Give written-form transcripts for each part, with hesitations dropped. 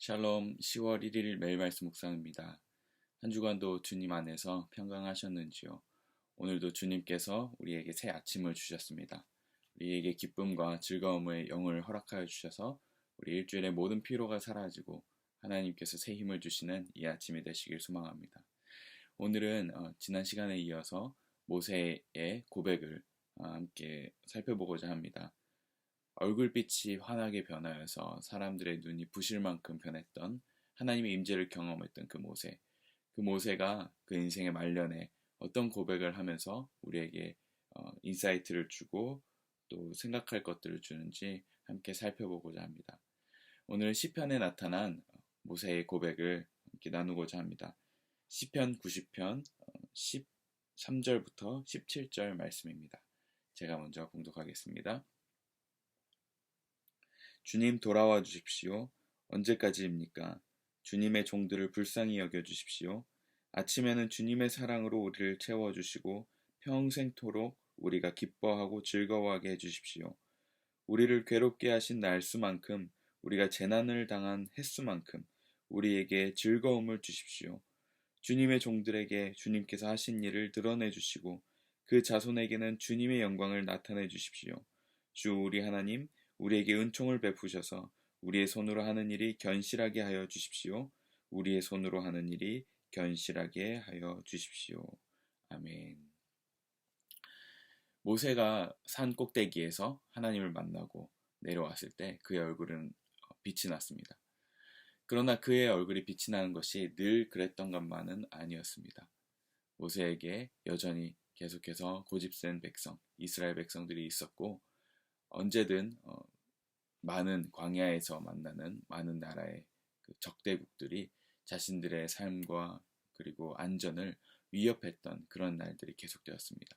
샬롬 10월 1일 매일 말씀 묵상입니다. 한 주간도 주님 안에서 평강하셨는지요? 오늘도 주님께서 우리에게 새 아침을 주셨습니다. 우리에게 기쁨과 즐거움의 영을 허락하여 주셔서 우리 일주일의 모든 피로가 사라지고 하나님께서 새 힘을 주시는 이 아침이 되시길 소망합니다. 오늘은 지난 시간에 이어서 모세의 고백을 함께 살펴보고자 합니다. 얼굴빛이 환하게 변하여서 사람들의 눈이 부실 만큼 변했던 하나님의 임재를 경험했던 그 모세가 그 인생의 말년에 어떤 고백을 하면서 우리에게 인사이트를 주고 또 생각할 것들을 주는지 함께 살펴보고자 합니다. 오늘은 시편에 나타난 모세의 고백을 함께 나누고자 합니다. 시편 90편 13절부터 17절 말씀입니다. 제가 먼저 봉독하겠습니다. 주님 돌아와 주십시오. 언제까지입니까? 주님의 종들을 불쌍히 여겨 주십시오. 아침에는 주님의 사랑으로 우리를 채워주시고 평생토록 우리가 기뻐하고 즐거워하게 해주십시오. 우리를 괴롭게 하신 날수만큼 우리가 재난을 당한 횟수만큼 우리에게 즐거움을 주십시오. 주님의 종들에게 주님께서 하신 일을 드러내 주시고 그 자손에게는 주님의 영광을 나타내 주십시오. 주 우리 하나님, 우리에게 은총을 베푸셔서 우리의 손으로 하는 일이 견실하게 하여 주십시오. 우리의 손으로 하는 일이 견실하게 하여 주십시오. 아멘. 모세가 산 꼭대기에서 하나님을 만나고 내려왔을 때 그의 얼굴은 빛이 났습니다. 그러나 그의 얼굴이 빛이 나는 것이 늘 그랬던 것만은 아니었습니다. 모세에게 여전히 계속해서 고집센 백성, 이스라엘 백성들이 있었고 언제든 많은 광야에서 만나는 많은 나라의 그 적대국들이 자신들의 삶과 그리고 안전을 위협했던 그런 날들이 계속되었습니다.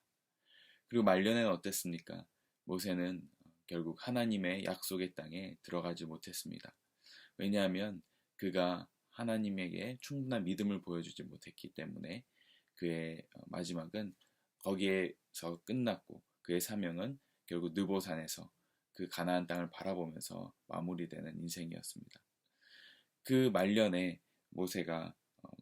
그리고 말년에는 어땠습니까? 모세는 결국 하나님의 약속의 땅에 들어가지 못했습니다. 왜냐하면 그가 하나님에게 충분한 믿음을 보여주지 못했기 때문에 그의 마지막은 거기에서 끝났고 그의 사명은 결국 느보산에서 그 가나안 땅을 바라보면서 마무리되는 인생이었습니다. 그 말년에 모세가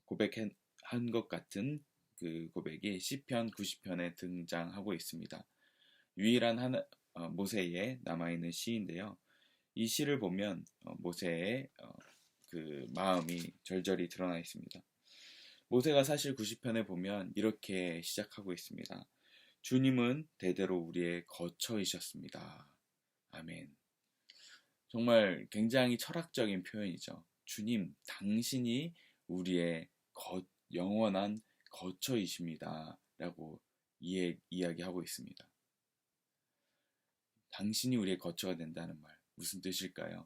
고백한 것 같은 그 고백이 시편 90편에 등장하고 있습니다. 유일한 모세의 남아있는 시인데요. 이 시를 보면 모세의 그 마음이 절절히 드러나 있습니다. 모세가 사실 90편에 보면 이렇게 시작하고 있습니다. 주님은 대대로 우리의 거처이셨습니다. 아멘. 정말 굉장히 철학적인 표현이죠. 주님, 당신이 우리의 영원한 거처이십니다. 라고 이야기하고 있습니다. 당신이 우리의 거처가 된다는 말, 무슨 뜻일까요?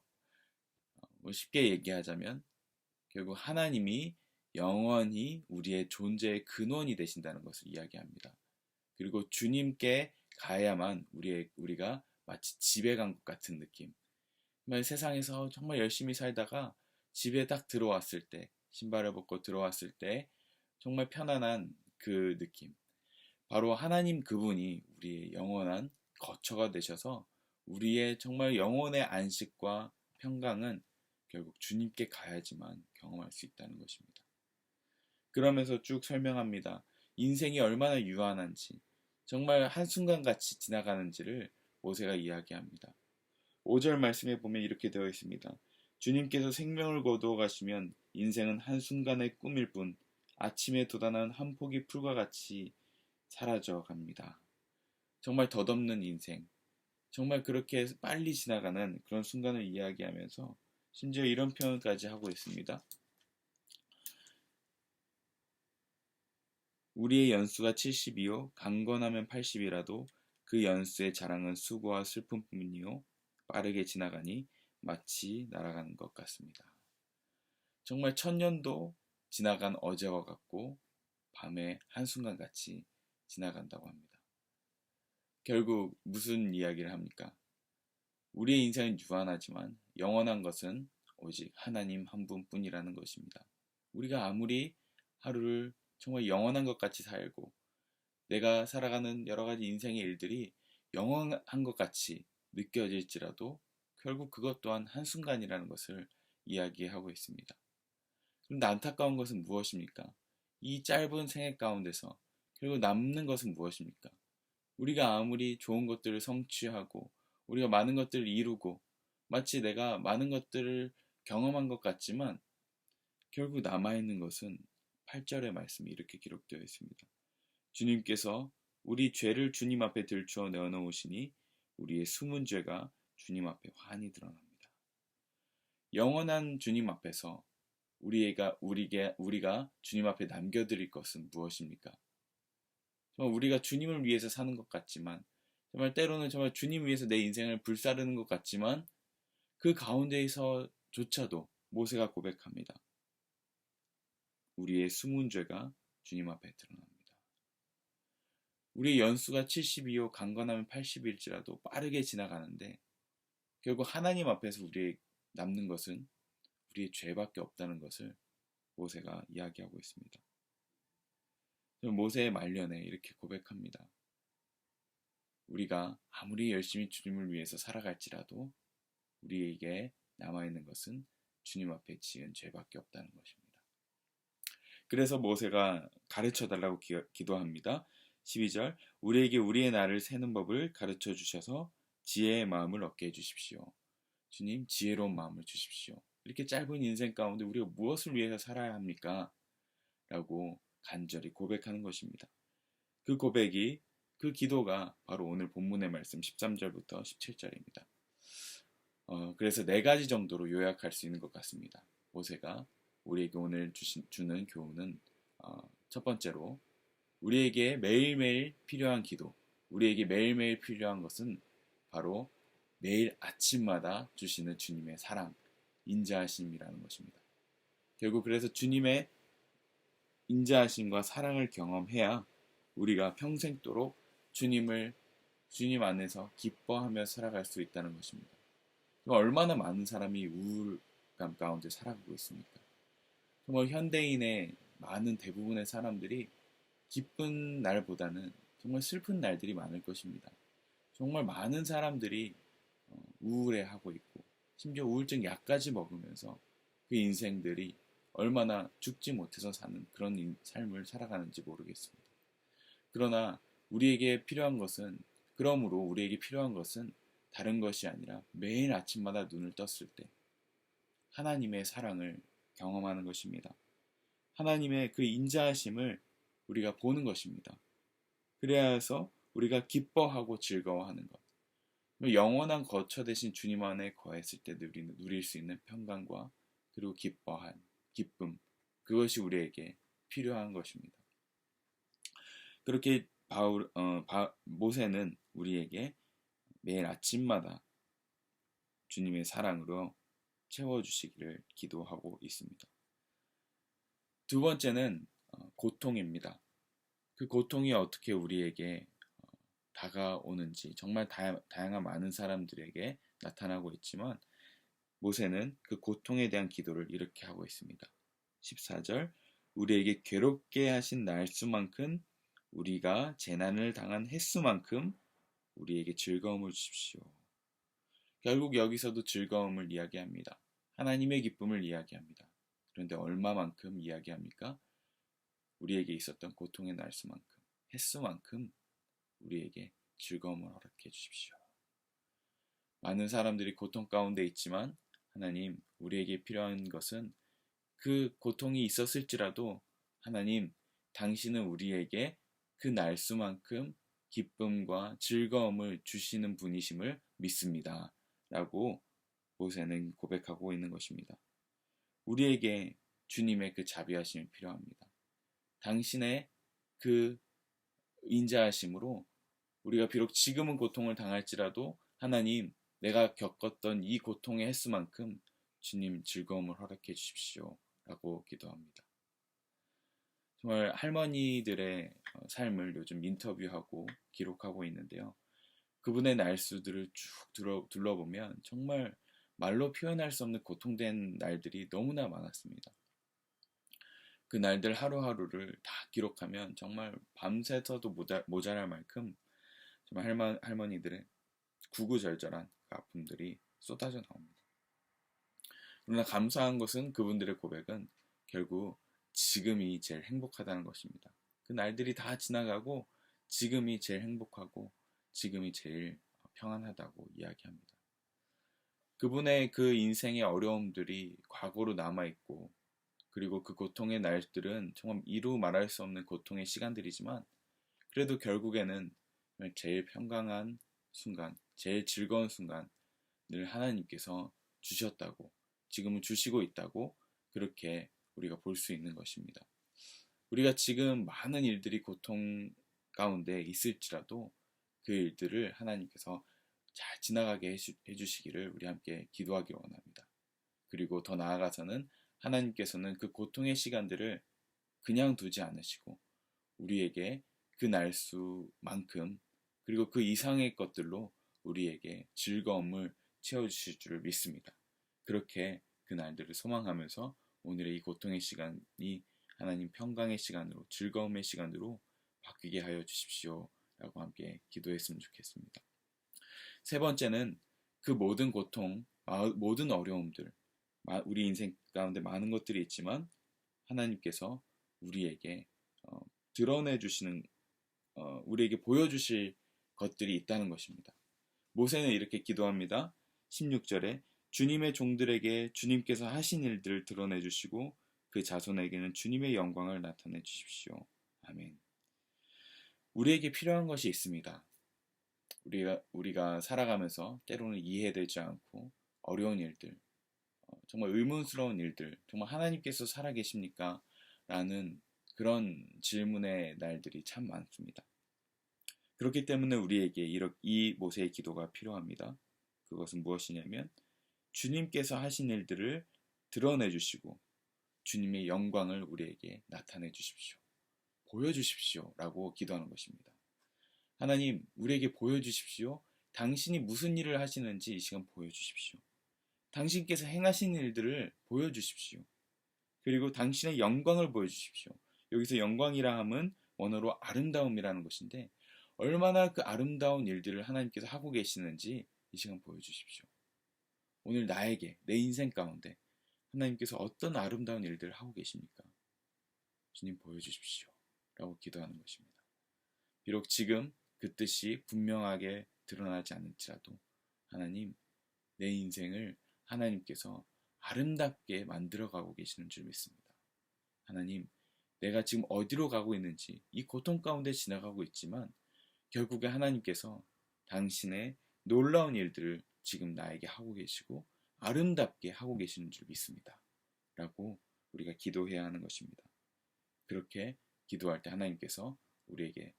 쉽게 얘기하자면 결국 하나님이 영원히 우리의 존재의 근원이 되신다는 것을 이야기합니다. 그리고 주님께 가야만 우리가 마치 집에 간 것 같은 느낌. 정말 세상에서 정말 열심히 살다가 집에 딱 들어왔을 때, 신발을 벗고 들어왔을 때 정말 편안한 그 느낌. 바로 하나님 그분이 우리의 영원한 거처가 되셔서 우리의 정말 영혼의 안식과 평강은 결국 주님께 가야지만 경험할 수 있다는 것입니다. 그러면서 쭉 설명합니다. 인생이 얼마나 유한한지, 정말 한순간같이 지나가는지를 모세가 이야기합니다. 5절 말씀에 보면 이렇게 되어 있습니다. 주님께서 생명을 거두어 가시면 인생은 한순간의 꿈일 뿐 아침에 돋아난 한 폭의 풀과 같이 사라져 갑니다. 정말 덧없는 인생, 정말 그렇게 빨리 지나가는 그런 순간을 이야기하면서 심지어 이런 표현까지 하고 있습니다. 우리의 연수가 70이요 강건하면 80이라도 그 연수의 자랑은 수고와 슬픔뿐이요 빠르게 지나가니 마치 날아가는 것 같습니다. 정말 1000년도 지나간 어제와 같고 밤의 한순간같이 지나간다고 합니다. 결국 무슨 이야기를 합니까? 우리의 인생은 유한하지만 영원한 것은 오직 하나님 한 분뿐이라는 것입니다. 우리가 아무리 하루를 정말 영원한 것 같이 살고 내가 살아가는 여러 가지 인생의 일들이 영원한 것 같이 느껴질지라도 결국 그것 또한 한순간이라는 것을 이야기하고 있습니다. 그런데 안타까운 것은 무엇입니까? 이 짧은 생애 가운데서 그리고 남는 것은 무엇입니까? 우리가 아무리 좋은 것들을 성취하고 우리가 많은 것들을 이루고 마치 내가 많은 것들을 경험한 것 같지만 결국 남아있는 것은 8절의 말씀이 이렇게 기록되어 있습니다. 주님께서 우리 죄를 주님 앞에 들추어 내어놓으시니 우리의 숨은 죄가 주님 앞에 환히 드러납니다. 영원한 주님 앞에서 우리가 주님 앞에 남겨드릴 것은 무엇입니까? 정말 우리가 주님을 위해서 사는 것 같지만 정말 때로는 정말 주님 위해서 내 인생을 불사르는 것 같지만 그 가운데에서조차도 모세가 고백합니다. 우리의 숨은 죄가 주님 앞에 드러납니다. 우리의 연수가 72요 강건하면 80일지라도 빠르게 지나가는데 결국 하나님 앞에서 우리의 남는 것은 우리의 죄밖에 없다는 것을 모세가 이야기하고 있습니다. 모세의 말년에 이렇게 고백합니다. 우리가 아무리 열심히 주님을 위해서 살아갈지라도 우리에게 남아있는 것은 주님 앞에 지은 죄밖에 없다는 것입니다. 그래서 모세가 가르쳐달라고 기도합니다. 12절 우리에게 우리의 날을 세는 법을 가르쳐 주셔서 지혜의 마음을 얻게 해주십시오. 주님 지혜로운 마음을 주십시오. 이렇게 짧은 인생 가운데 우리가 무엇을 위해서 살아야 합니까? 라고 간절히 고백하는 것입니다. 그 고백이 그 기도가 바로 오늘 본문의 말씀 13절부터 17절입니다. 그래서 4가지 정도로 요약할 수 있는 것 같습니다. 모세가 우리에게 오늘 주는 교훈은 첫 번째로 우리에게 매일매일 필요한 기도, 우리에게 매일매일 필요한 것은 바로 매일 아침마다 주시는 주님의 사랑, 인자하심이라는 것입니다. 결국 그래서 주님의 인자하심과 사랑을 경험해야 우리가 평생도록 주님 안에서 기뻐하며 살아갈 수 있다는 것입니다. 얼마나 많은 사람이 우울감 가운데 살아가고 있습니까? 정말 현대인의 많은 대부분의 사람들이 기쁜 날보다는 정말 슬픈 날들이 많을 것입니다. 정말 많은 사람들이 우울해하고 있고 심지어 우울증 약까지 먹으면서 그 인생들이 얼마나 죽지 못해서 사는 그런 삶을 살아가는지 모르겠습니다. 그러나 그러므로 우리에게 필요한 것은 다른 것이 아니라 매일 아침마다 눈을 떴을 때 하나님의 사랑을 경험하는 것입니다. 하나님의 그 인자하심을 우리가 보는 것입니다. 그래야 해서 우리가 기뻐하고 즐거워하는 것. 영원한 거처 대신 주님 안에 거했을 때 누릴 수 있는 평강과 그리고 기쁨. 그것이 우리에게 필요한 것입니다. 그렇게 모세는 우리에게 매일 아침마다 주님의 사랑으로 채워주시기를 기도하고 있습니다. 두 번째는 고통입니다. 그 고통이 어떻게 우리에게 다가오는지 정말 다양한 많은 사람들에게 나타나고 있지만 모세는 그 고통에 대한 기도를 이렇게 하고 있습니다. 14절 우리에게 괴롭게 하신 날수만큼 우리가 재난을 당한 횟수만큼 우리에게 즐거움을 주십시오. 결국 여기서도 즐거움을 이야기합니다. 하나님의 기쁨을 이야기합니다. 그런데 얼마만큼 이야기합니까? 우리에게 있었던 고통의 날수만큼, 횟수만큼 우리에게 즐거움을 허락해 주십시오. 많은 사람들이 고통 가운데 있지만 하나님, 우리에게 필요한 것은 그 고통이 있었을지라도 하나님, 당신은 우리에게 그 날수만큼 기쁨과 즐거움을 주시는 분이심을 믿습니다. 라고 모세는 고백하고 있는 것입니다. 우리에게 주님의 그 자비하심이 필요합니다. 당신의 그 인자하심으로 우리가 비록 지금은 고통을 당할지라도 하나님, 내가 겪었던 이 고통의 횟수만큼 주님 즐거움을 허락해 주십시오. 라고 기도합니다. 정말 할머니들의 삶을 요즘 인터뷰하고 기록하고 있는데요. 그분의 날수들을 쭉 둘러보면 정말 말로 표현할 수 없는 고통된 날들이 너무나 많았습니다. 그 날들 하루하루를 다 기록하면 정말 밤새서도 모자랄 만큼 정말 할머니들의 구구절절한 그 아픔들이 쏟아져 나옵니다. 그러나 감사한 것은 그분들의 고백은 결국 지금이 제일 행복하다는 것입니다. 그 날들이 다 지나가고 지금이 제일 행복하고 지금이 제일 평안하다고 이야기합니다. 그분의 그 인생의 어려움들이 과거로 남아있고 그리고 그 고통의 날들은 정말 이루 말할 수 없는 고통의 시간들이지만 그래도 결국에는 제일 평강한 순간, 제일 즐거운 순간을 하나님께서 주셨다고, 지금은 주시고 있다고 그렇게 우리가 볼 수 있는 것입니다. 우리가 지금 많은 일들이 고통 가운데 있을지라도 그 일들을 하나님께서 잘 지나가게 해주시기를 우리 함께 기도하기 원합니다. 그리고 더 나아가서는 하나님께서는 그 고통의 시간들을 그냥 두지 않으시고 우리에게 그 날수만큼 그리고 그 이상의 것들로 우리에게 즐거움을 채워주실 줄을 믿습니다. 그렇게 그 날들을 소망하면서 오늘의 이 고통의 시간이 하나님 평강의 시간으로 즐거움의 시간으로 바뀌게 하여 주십시오 라고 함께 기도했으면 좋겠습니다. 세 번째는 그 모든 고통, 모든 어려움들, 우리 인생 가운데 많은 것들이 있지만 하나님께서 우리에게 드러내 주시는 우리에게 보여주실 것들이 있다는 것입니다. 모세는 이렇게 기도합니다. 16절에 주님의 종들에게 주님께서 하신 일들을 드러내 주시고 그 자손에게는 주님의 영광을 나타내 주십시오. 아멘. 우리에게 필요한 것이 있습니다. 우리가 살아가면서 때로는 이해되지 않고 어려운 일들, 정말 의문스러운 일들, 정말 하나님께서 살아계십니까? 라는 그런 질문의 날들이 참 많습니다. 그렇기 때문에 우리에게 이 모세의 기도가 필요합니다. 그것은 무엇이냐면 주님께서 하신 일들을 드러내 주시고 주님의 영광을 우리에게 나타내 주십시오. 보여주십시오. 라고 기도하는 것입니다. 하나님, 우리에게 보여주십시오. 당신이 무슨 일을 하시는지 이 시간 보여주십시오. 당신께서 행하신 일들을 보여주십시오. 그리고 당신의 영광을 보여주십시오. 여기서 영광이라 함은 원어로 아름다움이라는 것인데 얼마나 그 아름다운 일들을 하나님께서 하고 계시는지 이 시간 보여주십시오. 오늘 나에게 내 인생 가운데 하나님께서 어떤 아름다운 일들을 하고 계십니까? 주님 보여주십시오. 라고 기도하는 것입니다. 비록 지금 그 뜻이 분명하게 드러나지 않을지라도 하나님, 내 인생을 하나님께서 아름답게 만들어가고 계시는 줄 믿습니다. 하나님, 내가 지금 어디로 가고 있는지 이 고통 가운데 지나가고 있지만 결국에 하나님께서 당신의 놀라운 일들을 지금 나에게 하고 계시고 아름답게 하고 계시는 줄 믿습니다. 라고 우리가 기도해야 하는 것입니다. 그렇게 기도할 때 하나님께서 우리에게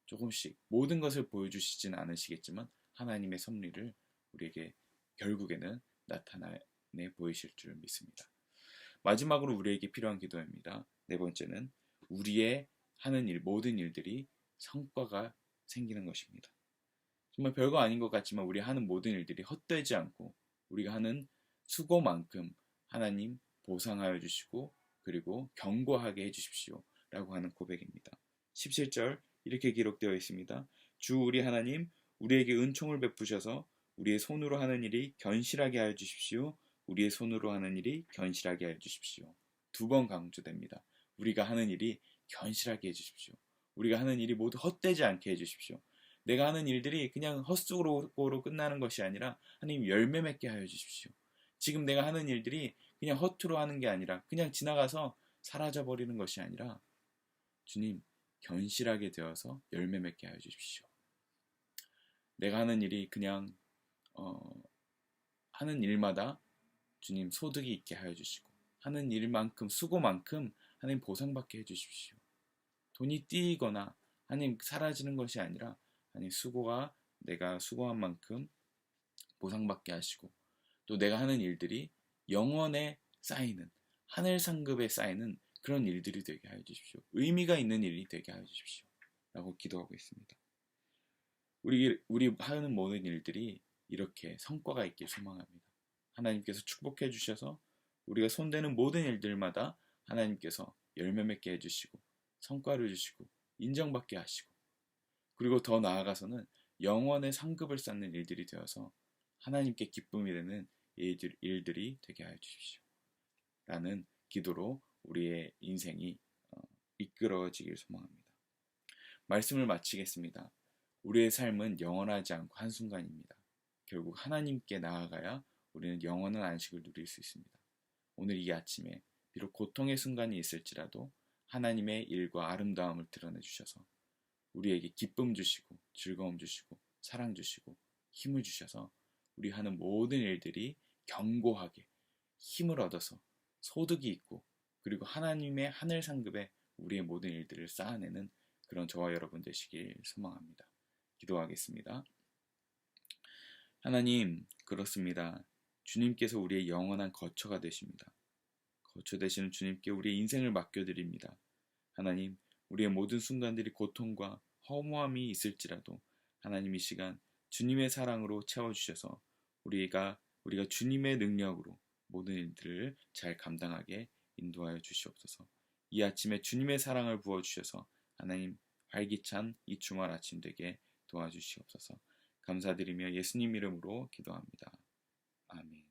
조금씩 모든 것을 보여주시지는 않으시겠지만 하나님의 섭리를 우리에게 결국에는 나타내 보이실 줄 믿습니다. 마지막으로 우리에게 필요한 기도입니다. 네 번째는 우리의 하는 일, 모든 일들이 성과가 생기는 것입니다. 정말 별거 아닌 것 같지만 우리 하는 모든 일들이 헛되지 않고 우리가 하는 수고만큼 하나님 보상하여 주시고 그리고 견고하게 해주십시오 라고 하는 고백입니다. 17절 이렇게 기록되어 있습니다. 주 우리 하나님 우리에게 은총을 베푸셔서 우리의 손으로 하는 일이 견실하게 하여 주십시오. 우리의 손으로 하는 일이 견실하게 하여 주십시오. 두 번 강조됩니다. 우리가 하는 일이 견실하게 해주십시오. 우리가 하는 일이 모두 헛되지 않게 해주십시오. 내가 하는 일들이 그냥 헛수고로 끝나는 것이 아니라 하나님 열매 맺게 하여 주십시오. 지금 내가 하는 일들이 그냥 허투루 하는 게 아니라 그냥 지나가서 사라져버리는 것이 아니라 주님 견실하게 되어서 열매 맺게 하여 주십시오. 내가 하는 일이 그냥 하는 일마다 주님 소득이 있게 하여 주시고 하는 일만큼 수고만큼 하나님 보상받게 해 주십시오. 돈이 띄거나 하나님 사라지는 것이 아니라 하나님 수고가 내가 수고한 만큼 보상받게 하시고 또 내가 하는 일들이 영원에 쌓이는 하늘 상급에 쌓이는 그런 일들이 되게 하여 주십시오. 의미가 있는 일이 되게 하여 주십시오. 라고 기도하고 있습니다. 우리 하는 모든 일들이 이렇게 성과가 있길 소망합니다. 하나님께서 축복해 주셔서 우리가 손대는 모든 일들마다 하나님께서 열매 맺게 해주시고 성과를 주시고 인정받게 하시고 그리고 더 나아가서는 영원의 상급을 쌓는 일들이 되어서 하나님께 기쁨이 되는 일들이 되게 하여 주십시오. 라는 기도로 우리의 인생이 이끌어지길 소망합니다. 말씀을 마치겠습니다. 우리의 삶은 영원하지 않고 한순간입니다. 결국 하나님께 나아가야 우리는 영원한 안식을 누릴 수 있습니다. 오늘 이 아침에 비록 고통의 순간이 있을지라도 하나님의 일과 아름다움을 드러내 주셔서 우리에게 기쁨 주시고 즐거움 주시고 사랑 주시고 힘을 주셔서 우리 하는 모든 일들이 견고하게 힘을 얻어서 소득이 있고 그리고 하나님의 하늘 상급에 우리의 모든 일들을 쌓아내는 그런 저와 여러분 되시길 소망합니다. 기도하겠습니다. 하나님, 그렇습니다. 주님께서 우리의 영원한 거처가 되십니다. 거처 되시는 주님께 우리의 인생을 맡겨드립니다. 하나님, 우리의 모든 순간들이 고통과 허무함이 있을지라도 하나님 이 시간 주님의 사랑으로 채워주셔서 우리가 주님의 능력으로 모든 일들을 잘 감당하게 인도하여 주시옵소서. 이 아침에 주님의 사랑을 부어주셔서 하나님 활기찬 이 주말 아침 되게 도와주시옵소서. 감사드리며 예수님 이름으로 기도합니다. 아멘.